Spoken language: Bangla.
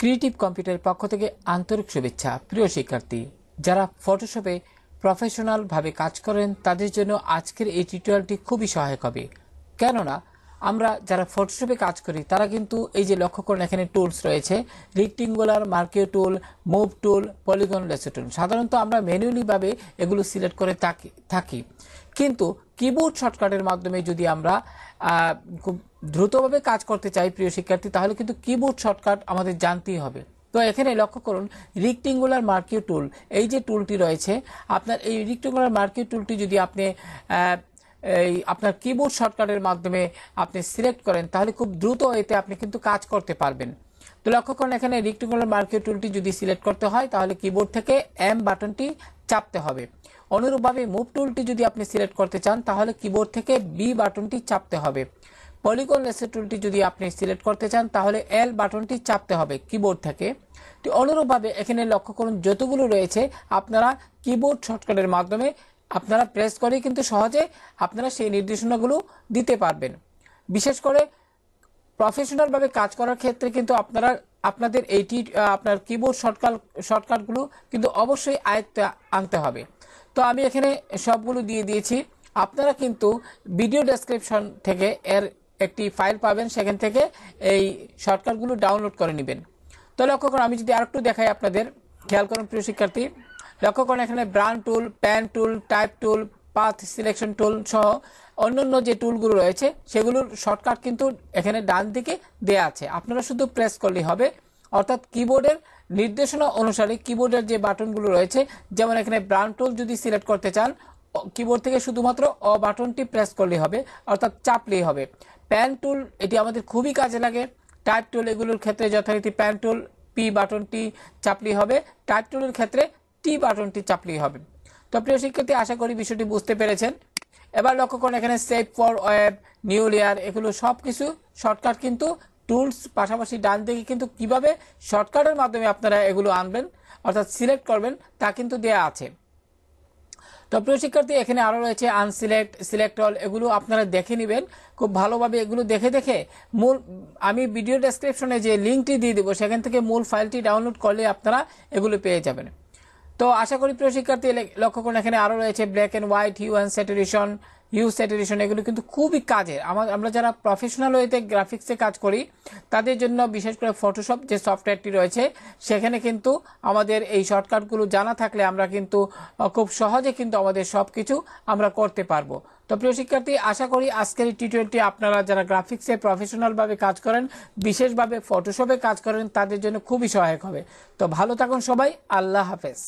ক্রিয়েটিভ কম্পিউটারের পক্ষ থেকে আন্তরিক শুভেচ্ছা। প্রিয় শিক্ষার্থী, যারা ফটোশপে প্রফেশনালভাবে কাজ করেন তাদের জন্য আজকের এই টিউটোরিয়ালটি খুবই সহায়ক হবে। কেননা আমরা যারা ফটোশপে কাজ করি তারা কিন্তু এই যে লক্ষ্য করেন এখানে টুলস রয়েছে, রেক্টেঙ্গুলার, মার্কিও টুল, মুভ টুল, পলিগন, লেসো টুল। সাধারণত আমরা ম্যানুয়ালিভাবে এগুলো সিলেক্ট করে থাকি, কিন্তু কিবোর্ড শর্টকাটের মাধ্যমে যদি আমরা খুব দ্রুতভাবে কাজ করতে চাই প্রিয় শিক্ষার্থী, তাহলে কিন্তু কিবোর্ড শর্টকাট আমাদের জানতেই হবে। তো এখানে লক্ষ্য করুন রেক্টেঙ্গুলার মার্কিও টুল, এই যে টুলটি রয়েছে, আপনার এই রেক্টেঙ্গুলার মার্কিও টুলটি যদি আপনি আপনার কিবোর্ড শর্টকাটের মাধ্যমে আপনি সিলেক্ট করেন তাহলে খুব দ্রুত এতে আপনি কিন্তু কাজ করতে পারবেন। তো লক্ষ্য করুন এখানে রেক্টেঙ্গুলার মার্কিও টুলটি যদি সিলেক্ট করতে হয় তাহলে কিবোর্ড থেকে এম বাটনটি চাপতে হবে। অনুরূপভাবে মুভ টুলটি যদি আপনি সিলেক্ট করতে চান তাহলে কিবোর্ড থেকে বি বাটনটি চাপতে হবে। পলিগন লেসো টুলটি যদি আপনি সিলেক্ট করতে চান তাহলে এল বাটনটি চাপতে হবে কিবোর্ড থেকে। তো অনুরূপভাবে এখানে লক্ষ্য করুন যতগুলো রয়েছে আপনারা কিবোর্ড শর্টকাটের মাধ্যমে আপনারা প্রেস করে কিন্তু সহজে আপনারা সেই নির্দেশনাগুলো দিতে পারবেন। বিশেষ করে প্রফেশনালভাবে কাজ করার ক্ষেত্রে কিন্তু আপনারা আপনাদের এইটি আপনার কিবোর্ড শর্টকাটগুলো কিন্তু অবশ্যই আয়ত্তে আনতে হবে। তো আমি এখানে সবগুলো দিয়ে দিয়েছি। আপনারা কিন্তু ভিডিও ডেসক্রিপশন থেকে এর একটি ফাইল পাবেন, সেখান থেকে এই শর্টকাটগুলো ডাউনলোড করে নেবেন। তো লক্ষ্য করুন আমি যদি আরেকটু দেখাই আপনাদের, খেয়াল করুন প্রিয় শিক্ষার্থী, লক্ষ্য করুন এখানে brush tool, pen tool, type tool, path selection tool সহ অন্যান্য যে টুলগুলো রয়েছে সেগুলোর শর্টকাট কিন্তু এখানে ডান দিকে দেয়া আছে। আপনারা শুধু প্রেস করলেই হবে, অর্থাৎ কিবোর্ডের নির্দেশনা অনুসারে কিবোর্ডের যে বাটনগুলো রয়েছে, যেমন এখানে ব্রান টুল যদি সিলেক্ট করতে চান কিবোর্ড থেকে শুধুমাত্র অ বাটনটি প্রেস করলেই হবে, অর্থাৎ চাপলেই হবে। প্যান টুল এটি আমাদের খুবই কাজে লাগে। টাইপ টুল এগুলোর ক্ষেত্রে যথারীতি প্যান টুল পি বাটনটি চাপলেই হবে, টাইপ টুলের ক্ষেত্রে টি বাটনটি চাপলেই হবে। তো প্রিয় শিক্ষার্থী, আশা করি বিষয়টি বুঝতে পেরেছেন। এবার লক্ষ্য করুন এখানে save for web, new layer, এগুলো সব কিছু শর্টকাট কিন্তু টুলস পাশাপাশি ডান দিকে কিন্তু কিভাবে শর্টকাটের মাধ্যমে আপনারা এগুলো আনবেন অর্থাৎ সিলেক্ট করবেন তা কিন্তু দেয়া আছে। তো প্রিয় শিক্ষার্থী, এখানে আরও রয়েছে আনসিলেক্ট, সিলেক্ট অল, এগুলো আপনারা দেখে নেবেন খুব ভালোভাবে। এগুলো দেখে মূল আমি ভিডিও ডেসক্রিপশনে যে লিঙ্কটি দিয়ে দেবো সেখান থেকে মূল ফাইলটি ডাউনলোড করলে আপনারা এগুলো পেয়ে যাবেন। তো আশা করি প্রিয় শিক্ষার্থী, লক্ষ্য করুন এখানে আরও রয়েছে black and white, hue and saturation, এগুলো কিন্তু খুবই কাজের। আমরা যারা প্রফেশনাল ওয়েতে গ্রাফিক্সে কাজ করি তাদের জন্য, বিশেষ করে ফটোশপ যে সফটওয়্যারটি রয়েছে সেখানে কিন্তু আমাদের এই শর্টকাটগুলো জানা থাকলে আমরা কিন্তু খুব সহজে কিন্তু আমাদের সব কিছু আমরা করতে পারবো। তো প্রিয় শিক্ষার্থী, আশা করি আজকের এই টিউটোরিয়ালটি আপনারা যারা গ্রাফিক্সে প্রফেশনালভাবে কাজ করেন, বিশেষভাবে ফটোশপে কাজ করেন তাদের জন্য খুবই সহায়ক হবে। তো ভালো থাকুন সবাই, আল্লাহ হাফেজ।